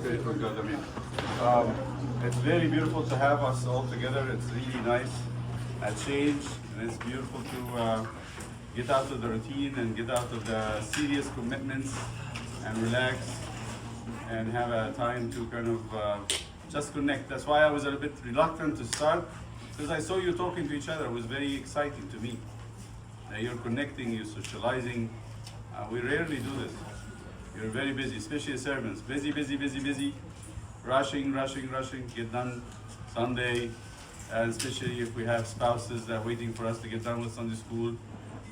great for God. I mean, it's very beautiful to have us all together. It's really nice, a change, and it's beautiful to get out of the routine and get out of the serious commitments and relax and have a time to kind of just connect. That's why I was a little bit reluctant to start, because I saw you talking to each other. It was very exciting to me. You're connecting, you're socializing. We rarely do this. You're very busy, especially as servants. Busy, busy, busy, busy. Rushing, rushing, rushing. Get done Sunday. And especially if we have spouses that are waiting for us to get done with Sunday school.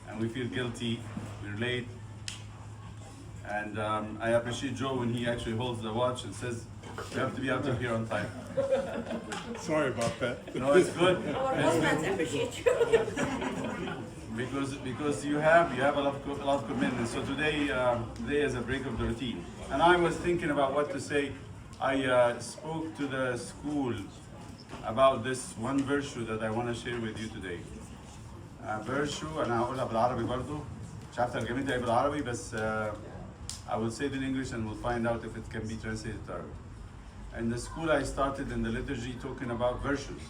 And we feel guilty. We're late. And I appreciate Joe when he actually holds the watch and says, you have to be out of here on time. Sorry about that. No, it's good. Our It's husbands good. appreciate you. Because you have a lot of commitment. So today is a break of the routine. And I was thinking about what to say. I spoke to the school about this one virtue that I want to share with you today. Virtue أنا هقولها بالعربي برضو. مش عارف ترجمتها إيه بالعربي بس I will say it in English and we'll find out if it can be translated to Arabic. In the school I started in the liturgy talking about virtues.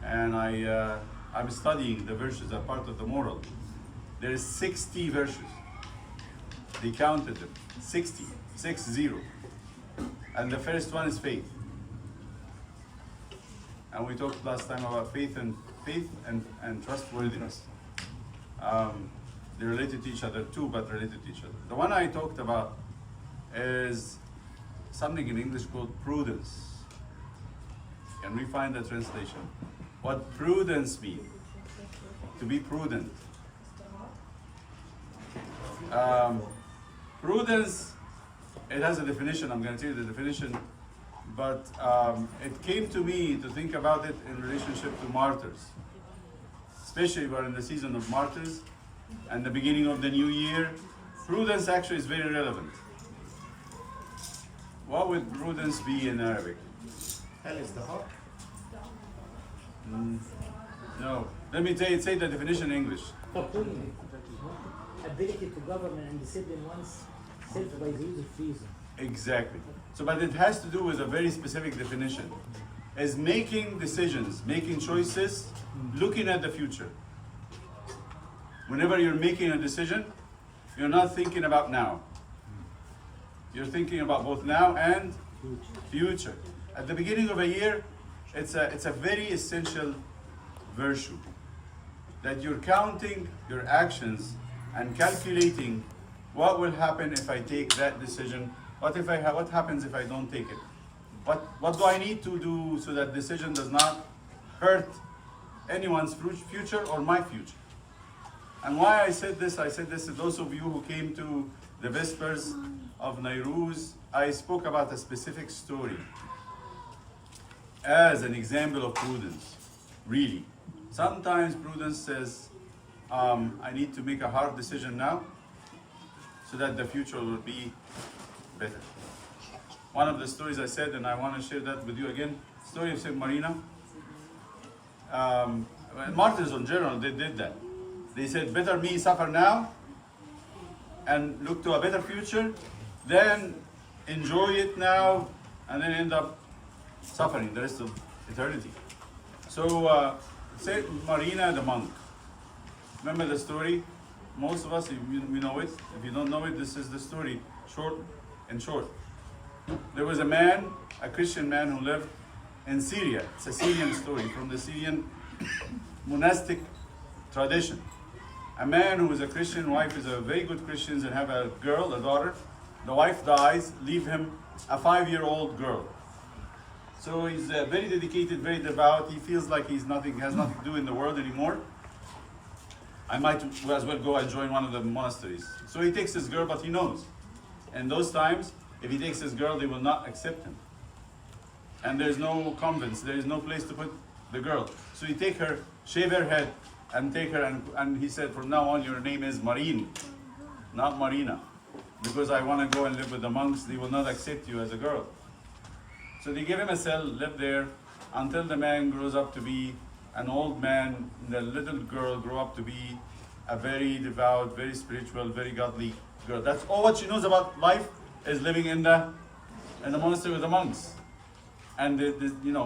And I'm studying the virtues as part of the moral. There is 60 virtues. They counted them. 60. 6-0. And the first one is faith. And we talked last time about faith and trustworthiness. They're related to each other too, but related to each other. The one I talked about is something in English called prudence. Can we find the translation? What prudence means? To be prudent. Prudence, it has a definition. I'm going to tell you the definition. But it came to me to think about it in relationship to martyrs. Especially we're in the season of martyrs and the beginning of the new year. Prudence actually is very relevant. What would prudence be in Arabic? Hell is the heart. No. Let me say the definition in English. Ability to govern and discipline oneself by the use of reason. Exactly. So, but it has to do with a very specific definition. Is making decisions, making choices, looking at the future. Whenever you're making a decision, you're not thinking about now. You're thinking about both now and future. At the beginning of a year, it's a very essential virtue. That you're counting your actions and calculating what will happen if I take that decision. What happens if I don't take it? What do I need to do so that decision does not hurt anyone's future or my future? And why I said this to those of you who came to the Vespers of Nairuz. I spoke about a specific story as an example of prudence. Really. Sometimes prudence says, I need to make a hard decision now so that the future will be better. One of the stories I said, and I want to share that with you again, story of St. Marina. Martyrs in general, they did that. They said, better me suffer now and look to a better future than enjoy it now and then end up suffering the rest of eternity. So, St. Marina the monk. Remember the story? Most of us, we know it. If you don't know it, this is the story, short. There was a man, a Christian man who lived in Syria. It's a Syrian story from the Syrian monastic tradition. A man who is a Christian, wife is a very good Christian and have a girl, a daughter. The wife dies, leave him a 5-year-old girl. So he's very dedicated, very devout. He feels like has nothing to do in the world anymore. I might as well go and join one of the monasteries. So he takes his girl, but he knows. In those times, if he takes his girl, they will not accept him. And there's no convents, there is no place to put the girl. So he take her, shave her head, and take her, and he said, from now on your name is Marine, not Marina. Because I want to go and live with the monks, they will not accept you as a girl. So they give him a cell, live there, until the man grows up to be an old man, the little girl grow up to be a very devout, very spiritual, very godly girl. That's all what she knows about life, is living in the in the monastery with the monks, and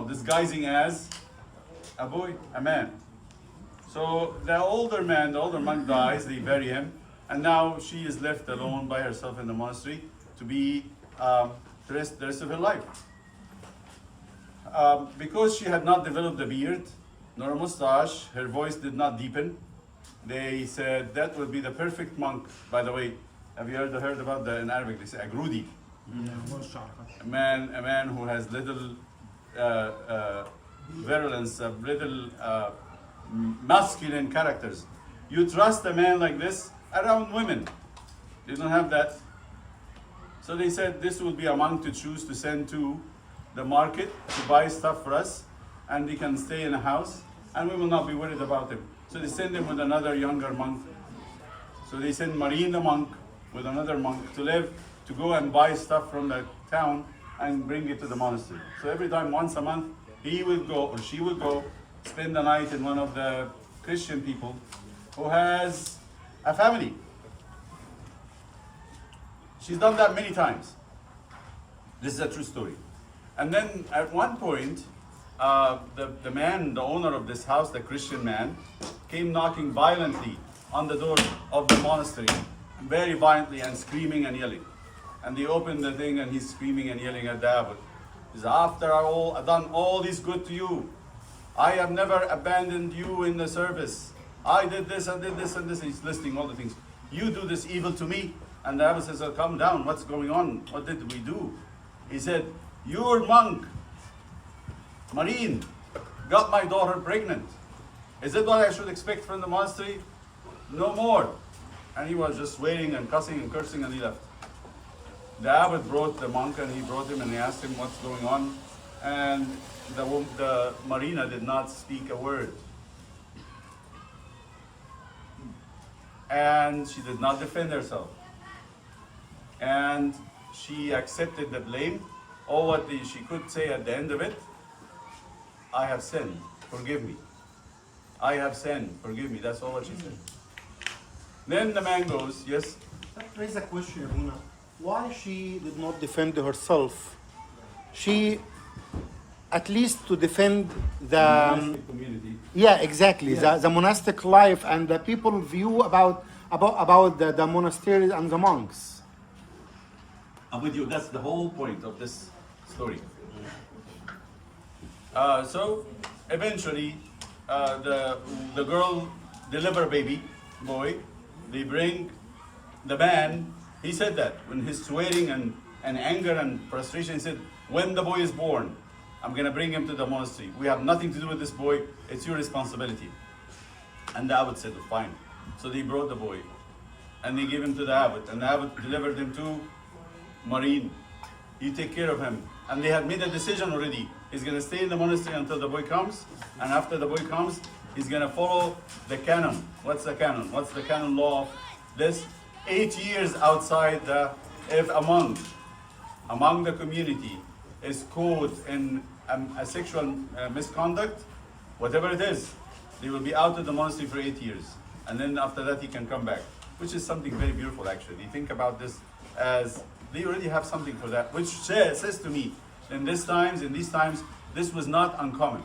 disguising as a boy, a man. So the older monk dies. They bury him, and now she is left alone by herself in the monastery to be the rest of her life. Because she had not developed a beard nor a mustache, her voice did not deepen. They said that would be the perfect monk. By the way, have you heard about in Arabic they say agrudi, a man who has little virulence, little masculine characters. You trust a man like this around women. They don't have that. So they said this will be a monk to choose to send to the market to buy stuff for us, and he can stay in a house, and we will not be worried about him. So they send him with another younger monk. So they send Marine the monk with another monk to go and buy stuff from the town and bring it to the monastery. So every time, once a month, he will go or she will go spend the night in one of the Christian people who has a family. She's done that many times. This is a true story. And then at one point, the man, the owner of this house, the Christian man, came knocking violently on the door of the monastery, very violently and screaming and yelling. And they opened the thing and he's screaming and yelling at the abbot. He says, after I've done all this good to you, I have never abandoned you in the service. I did this and did this and this. He's listing all the things. You do this evil to me. And the abbot says, oh, come down, what's going on? What did we do? He said, your monk, Marine, got my daughter pregnant. Is that what I should expect from the monastery? No more. And he was just swearing and cussing and cursing and he left. The abbot brought the monk and he brought him and he asked him what's going on. And the Marina did not speak a word. And she did not defend herself. And she accepted the blame. All what she could say at the end of it, I have sinned, forgive me. I have sinned, forgive me. That's all what she said. Then the man goes, yes? That raises a question, Abuna. Why she did not defend herself? She, at least to defend the monastic community. Yeah, exactly. Yes. The monastic life and the people view about the monasteries and the monks. I'm with you. That's the whole point of this story. So eventually, the girl deliver a baby boy. They bring the man. He said that when he's swearing and anger and frustration, he said, when the boy is born, I'm gonna bring him to the monastery. We have nothing to do with this boy. It's your responsibility. And the abbot said, fine. So they brought the boy and they gave him to the abbot, and the abbot delivered him to Marine. You take care of him. And they had made a decision already. He's going to stay in the monastery until the boy comes. And after the boy comes, he's going to follow the canon. What's the canon? What's the canon law of this? 8 years outside if a monk among the community is caught in a sexual misconduct, whatever it is, they will be out of the monastery for 8 years. And then after that, he can come back. Which is something very beautiful, actually. Think about this as they already have something for that, which says to me, in these times, this was not uncommon.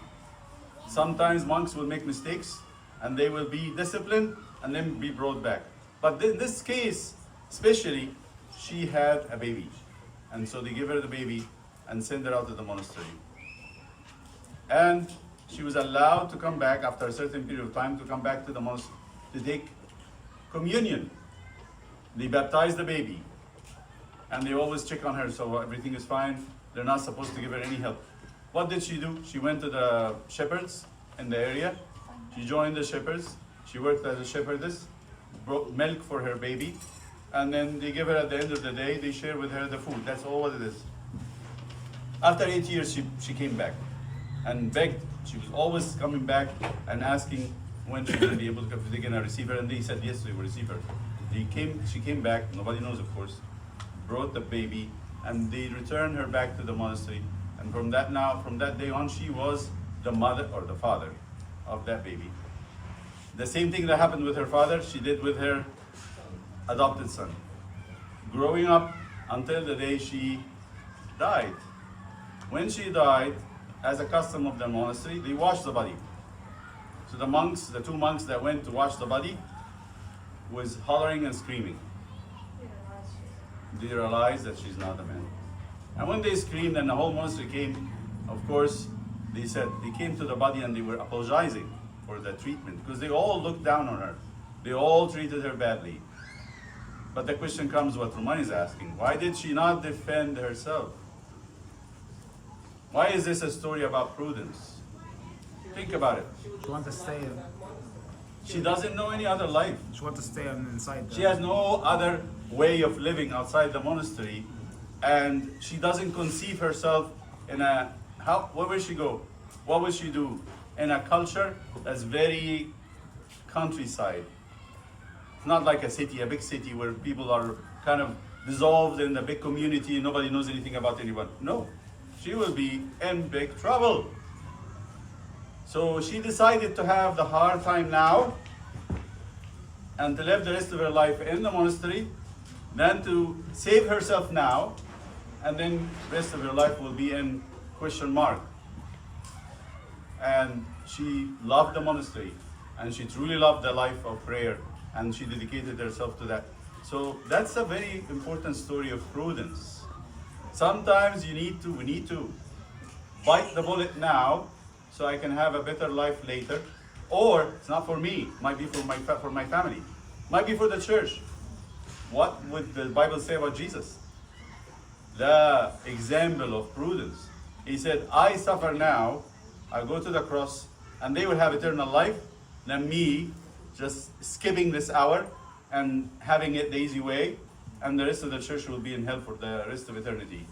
Sometimes monks will make mistakes and they will be disciplined and then be brought back. But in this case, especially, she had a baby. And so they give her the baby and send her out to the monastery. And she was allowed to come back after a certain period of time, to come back to the monastery to take communion. They baptize the baby. And they always check on her, so everything is fine. They're not supposed to give her any help. What did she do? She went to the shepherds in the area. She joined the shepherds. She worked as a shepherdess, brought milk for her baby. And then they give her at the end of the day, they share with her the food. That's all what it is. After 8 years, she came back and begged. She was always coming back and asking when she's going to be able to come, if they're going to receive her. And they said, yes, they will receive her. She came back, nobody knows, of course, brought the baby, and they returned her back to the monastery. And from that day on, she was the mother or the father of that baby. The same thing that happened with her father, she did with her adopted son. Growing up until the day she died. When she died, as a custom of the monastery, they washed the body. So the monks, the two monks that went to wash the body, was hollering and screaming. They realized that she's not a man. And when they screamed and the whole monastery came, of course, they said they came to the body and they were apologizing for the treatment because they all looked down on her. They all treated her badly. But the question comes, what Roman is asking, why did she not defend herself? Why is this a story about prudence? Think about it. She wants to stay. She doesn't know any other life. She wants to stay on inside. She has no other way of living outside the monastery, and she doesn't conceive herself in a where will she go? What will she do in a culture that's very countryside? It's not like a city, a big city where people are kind of dissolved in a big community and nobody knows anything about anyone. No, she will be in big trouble. So she decided to have the hard time now and to live the rest of her life in the monastery, then to save herself now, and then the rest of her life will be in question mark. And she loved the monastery, and she truly loved the life of prayer, and she dedicated herself to that. So that's a very important story of prudence. Sometimes we need to bite the bullet now so I can have a better life later. Or it's not for me, might be for my family, might be for the church. What would the Bible say about Jesus? The example of prudence. He said, I suffer now, I go to the cross, and they will have eternal life, than me just skipping this hour and having it the easy way, and the rest of the church will be in hell for the rest of eternity.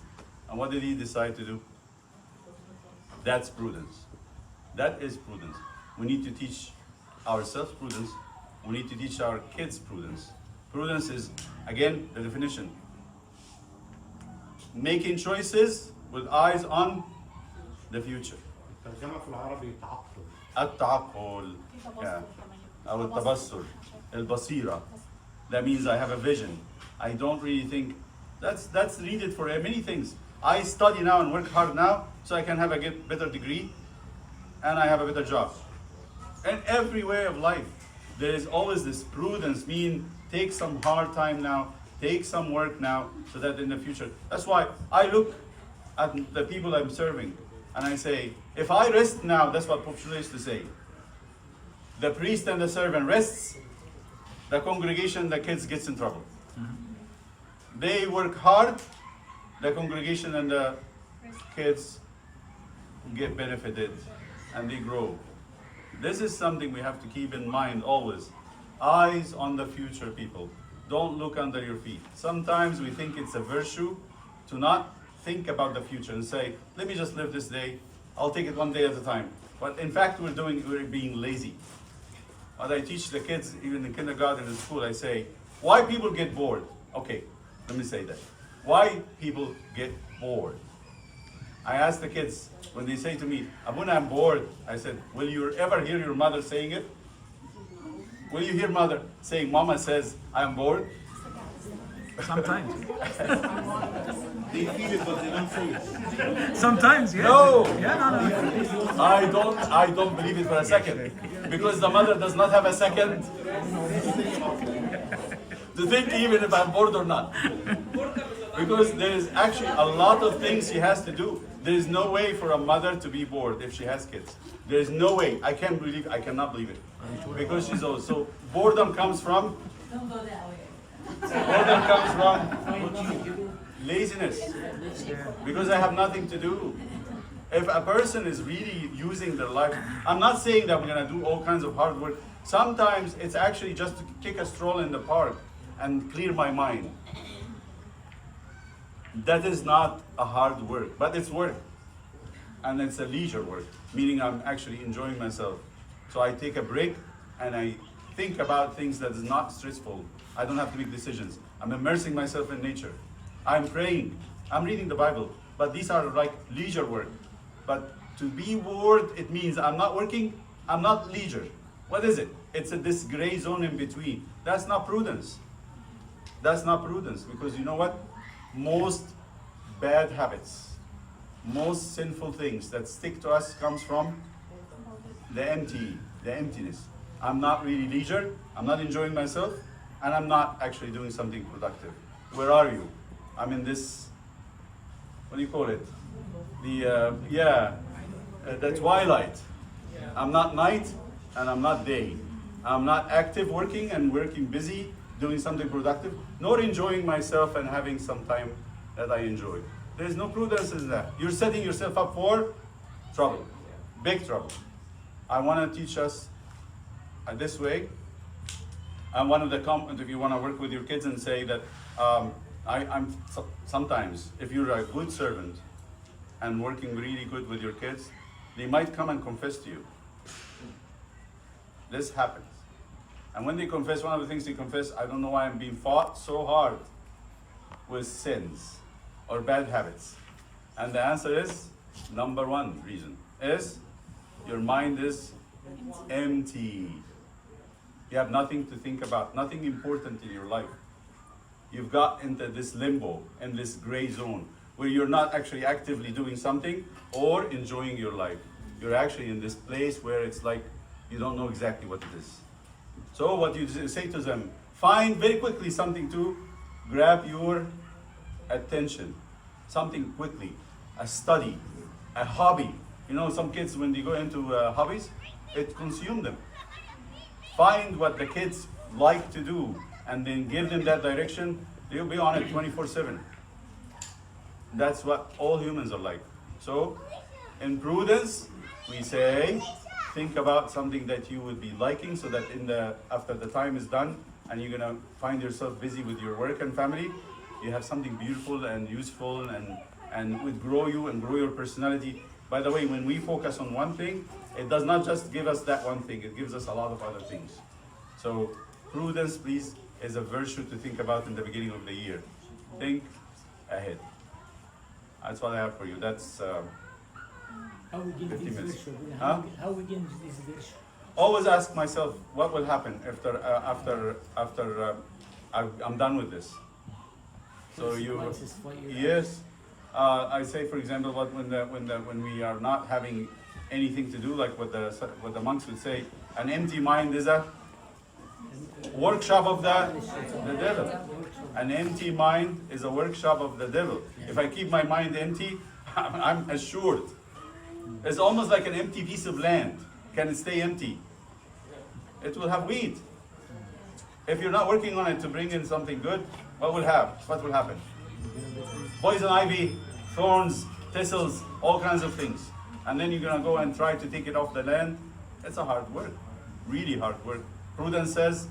And what did he decide to do? That's prudence. That is prudence. We need to teach ourselves prudence. We need to teach our kids prudence. Prudence is, again, the definition. Making choices with eyes on the future. الترجمة في العربي تعقل. التعقل. Yeah. أو التبصر. البصيرة. That means I have a vision. I don't really think. That's needed for many things. I study now and work hard now so I can have a better degree and I have a better job. In every way of life, there is always this prudence, mean take some hard time now, take some work now, so that in the future. That's why I look at the people I'm serving and I say, if I rest now, that's what Pope Shula used to say. The priest and the servant rests, the congregation, the kids gets in trouble. They work hard, the congregation and the kids get benefited and they grow. This is something we have to keep in mind always. Eyes on the future, people. Don't look under your feet. Sometimes we think it's a virtue to not think about the future and say, let me just live this day. I'll take it one day at a time. But in fact, we're being lazy. As I teach the kids, even in kindergarten and school, I say, why people get bored? Okay, let me say that. Why people get bored? I ask the kids, when they say to me, Abuna, I'm bored. I said, will you ever hear your mother saying it? Will you hear mother saying, Mama says, I'm bored? Sometimes. They feel it, but they don't say it. Sometimes, yeah. No. Yeah, no. I don't believe it for a second. Because the mother does not have a second to think even if I'm bored or not. Because there is actually a lot of things she has to do. There is no way for a mother to be bored if she has kids. There is no way. I cannot believe it. Because she's old. So boredom comes from? Don't go that way. Boredom comes from laziness. Because I have nothing to do. If a person is really using their life, I'm not saying that we're going to do all kinds of hard work. Sometimes it's actually just to take a stroll in the park and clear my mind. That is not a hard work, but it's work. And it's a leisure work, meaning I'm actually enjoying myself. So I take a break and I think about things that is not stressful. I don't have to make decisions. I'm immersing myself in nature. I'm praying. I'm reading the Bible. But these are like leisure work. But to be bored, it means I'm not working, I'm not leisure. What is it? It's this gray zone in between. That's not prudence. That's not prudence, because you know what? Most bad habits, most sinful things that stick to us comes from the emptiness. I'm not really leisure, I'm not enjoying myself, and I'm not actually doing something productive. Where are you? I'm in this, what do you call it? The twilight. I'm not night and I'm not day. I'm not active working and working busy, doing something productive, nor enjoying myself and having some time that I enjoy. There's no prudence in that. You're setting yourself up for trouble, big trouble. I want to teach us this way. And one of the comments, if you want to work with your kids and say that sometimes, if you're a good servant and working really good with your kids, they might come and confess to you. This happens. And when they confess, one of the things they confess, I don't know why I'm being fought so hard with sins or bad habits. And the answer is, number one reason is your mind is empty. You have nothing to think about, nothing important in your life. You've got into this limbo, in this gray zone, where you're not actually actively doing something or enjoying your life. You're actually in this place where it's like you don't know exactly what it is. So what you say to them, find very quickly something to grab your attention. Something quickly, a study, a hobby. You know, some kids, when they go into hobbies, it consumes them. Find what the kids like to do and then give them that direction. They'll be on it 24/7. That's what all humans are like. So, in prudence, we say, think about something that you would be liking so that after the time is done and you're gonna find yourself busy with your work and family, you have something beautiful and useful and would grow you and grow your personality. By the way, when we focus on one thing, it does not just give us that one thing, it gives us a lot of other things. So prudence, please, is a virtue to think about in the beginning of the year. Think ahead. That's what I have for you. That's How we gain 50 this minutes. virtue? Huh? How we gain this virtue? always ask myself, what will happen after I'm done with this? So yes, I say, for example, when we are not having anything to do, like what the monks would say, an empty mind is a workshop of the devil. An empty mind is a workshop of the devil. If I keep my mind empty, I'm assured. It's almost like an empty piece of land. Can it stay empty? It will have weed. If you're not working on it to bring in something good, what will happen? Poison ivy, thorns, thistles, all kinds of things. And then you're gonna go and try to take it off the land. It's a hard work, really hard work. Prudence says,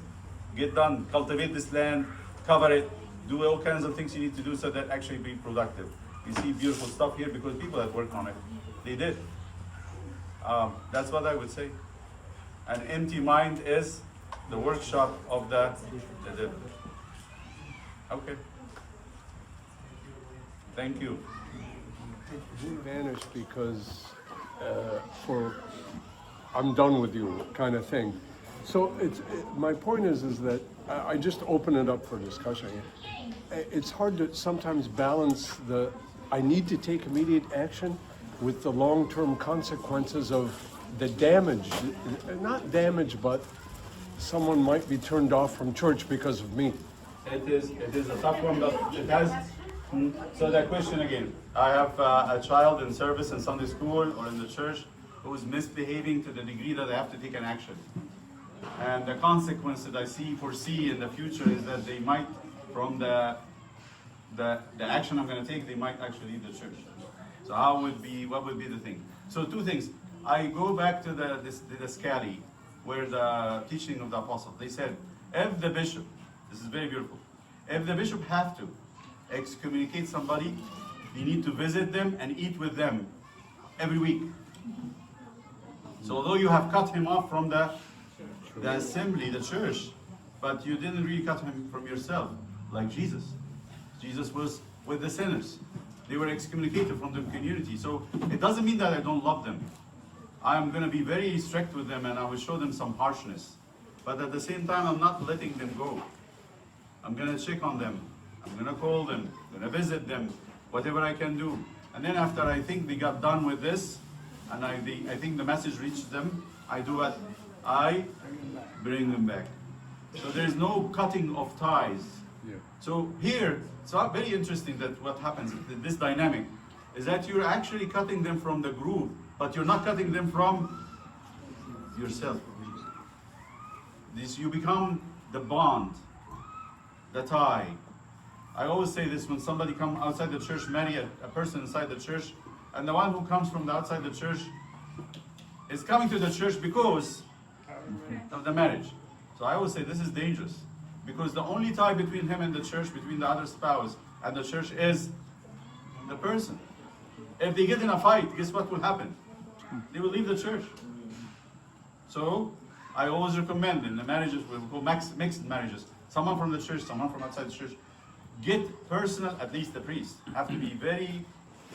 get done, cultivate this land, cover it, do all kinds of things you need to do so that actually be productive. You see beautiful stuff here because people that work on it, they did. That's what I would say. An empty mind is the workshop of the devil. Okay. Thank you. He vanished because I'm done with you kind of thing. So my point is that I just open it up for discussion. It's hard to sometimes balance I need to take immediate action with the long-term consequences of the damage. Not damage, but someone might be turned off from church because of me. It is a tough one, but it has. So that question again, I have a child in service in Sunday school or in the church who is misbehaving to the degree that I have to take an action. And the consequence that I foresee in the future is that they might, from the action I'm going to take, they might actually leave the church. So what would be the thing? So two things. I go back to the Scali, where the teaching of the apostle, they said, if the bishop, this is very beautiful, if the bishop have to excommunicate somebody, you need to visit them and eat with them every week. So although you have cut him off from the assembly, the church, but you didn't really cut him from yourself, like Jesus. Jesus was with the sinners. They were excommunicated from the community. So it doesn't mean that I don't love them. I'm going to be very strict with them and I will show them some harshness. But at the same time, I'm not letting them go. I'm going to check on them. I'm going to call them. I'm going to visit them. whatever I can do. And then after I think they got done with this, and I think the message reached them, I do what? I bring them back. So there's no cutting of ties. Yeah. So here, it's very interesting that what happens, this dynamic, is that you're actually cutting them from the group, but you're not cutting them from yourself. You become the bond, the tie. I always say this when somebody comes outside the church, marry a person inside the church, and the one who comes from the outside the church is coming to the church because of the marriage. So I always say this is dangerous, because the only tie between him and the church, between the other spouse and the church, is the person. If they get in a fight, guess what will happen? They will leave the church. So I always recommend in the marriages, we go mixed marriages, someone from the church, someone from outside the church, get personal, at least the priest, have to be very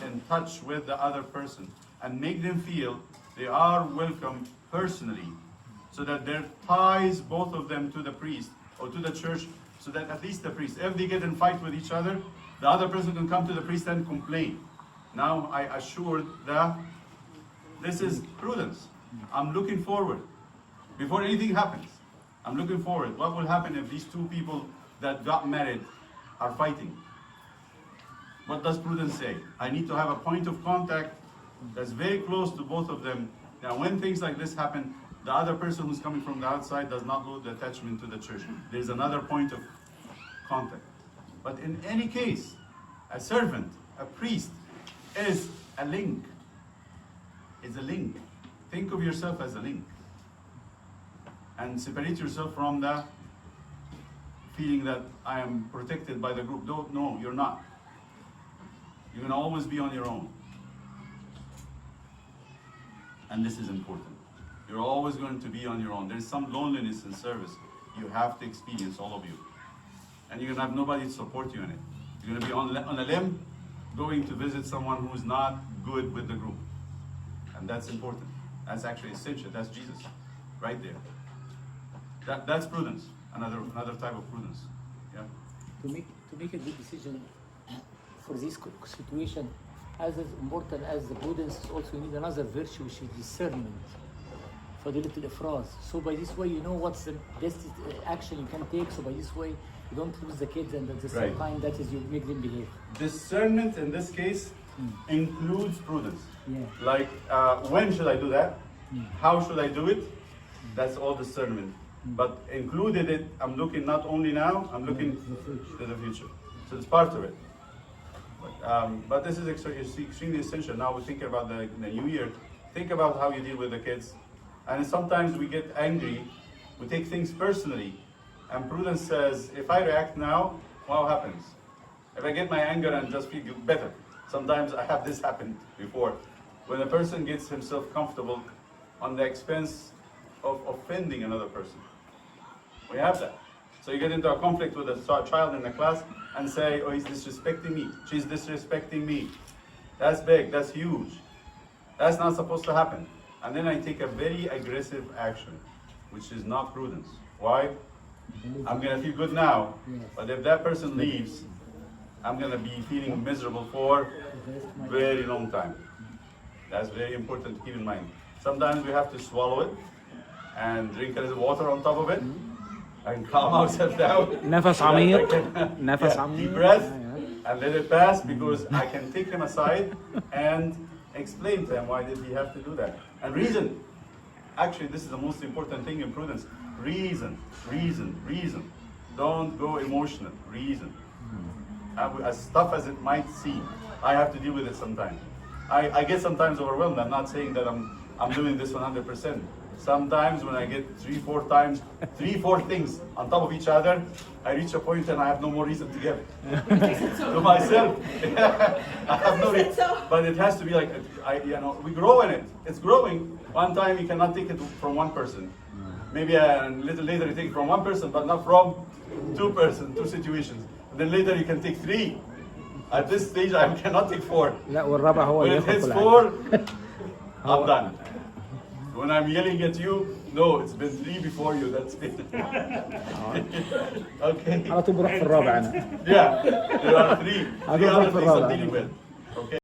in touch with the other person and make them feel they are welcome personally, so that there ties both of them to the priest or to the church, so that at least the priest, if they get in fight with each other, the other person can come to the priest and complain. Now I assured that this is prudence. I'm looking forward. Before anything happens, I'm looking forward. What will happen if these two people that got married are fighting? What does prudence say? I need to have a point of contact that's very close to both of them. Now, when things like this happen, the other person who's coming from the outside does not lose the attachment to the church. There's another point of contact. But in any case, a servant, a priest, is a link. It's a link. Think of yourself as a link. And separate yourself from the feeling that I am protected by the group. No, you're not. You're going to always be on your own. And this is important. You're always going to be on your own. There's some loneliness in service. You have to experience, all of you. And you're going to have nobody to support you in it. You're going to be on a limb, going to visit someone who's not good with the group. And that's important. That's actually essential. That's Jesus, right there. That's prudence. Another type of prudence. Yeah. To make a good decision for this situation, as important as the prudence, is also you need another virtue, which is discernment. Fadilatul ifraz. So by this way, you know what's the best action you can take. So by this way, you don't lose the kids, and at the same Right. time, that is you make them behave. Discernment in this case includes prudence. Yeah. Like, when should I do that? How should I do it? That's all discernment. But included it, I'm looking not only now, I'm looking to the future. So it's part of it. But this is extremely essential. Now we're thinking about the new year. Think about how you deal with the kids. And sometimes we get angry, we take things personally. And prudence says, if I react now, what happens? If I get my anger and just feel better. Sometimes I have this happen before. When a person gets himself comfortable on the expense of offending another person. We have that. So you get into a conflict with a child in the class and say, oh, he's disrespecting me, she's disrespecting me. That's big, that's huge. That's not supposed to happen. And then I take a very aggressive action, which is not prudence. Why? I'm gonna feel good now, but if that person leaves, I'm gonna be feeling miserable for a very long time. That's very important to keep in mind. Sometimes we have to swallow it and drink a little water on top of it and calm ourselves down. نفس عميق. نفس عميق. Deep breath and let it pass, because I can take him aside and explain to him why did he have to do that. And reason. Actually, this is the most important thing in prudence. Reason, reason, reason. Don't go emotional. Reason. As tough as it might seem, I have to deal with it sometimes. I get sometimes overwhelmed. I'm not saying that I'm doing this 100%. Sometimes when I get 3-4 things on top of each other, I reach a point and I have no more reason to give it to myself. I have no reason, but it has to be like, we grow in it. It's growing. One time you cannot take it from one person. Maybe a little later you take it from one person, but not from two situations. And then later you can take 3. At this stage, I cannot take 4. لا والرابع هو When اللي it ياخد hits كل حاجة. 4, I'm done. When I'm yelling at you, No, it's been 3 before you. That's it. Okay. على طول بروح في الرابع انا Yeah, there are 3. I don't 3 other know for things I'm Ramadan. dealing with. Okay.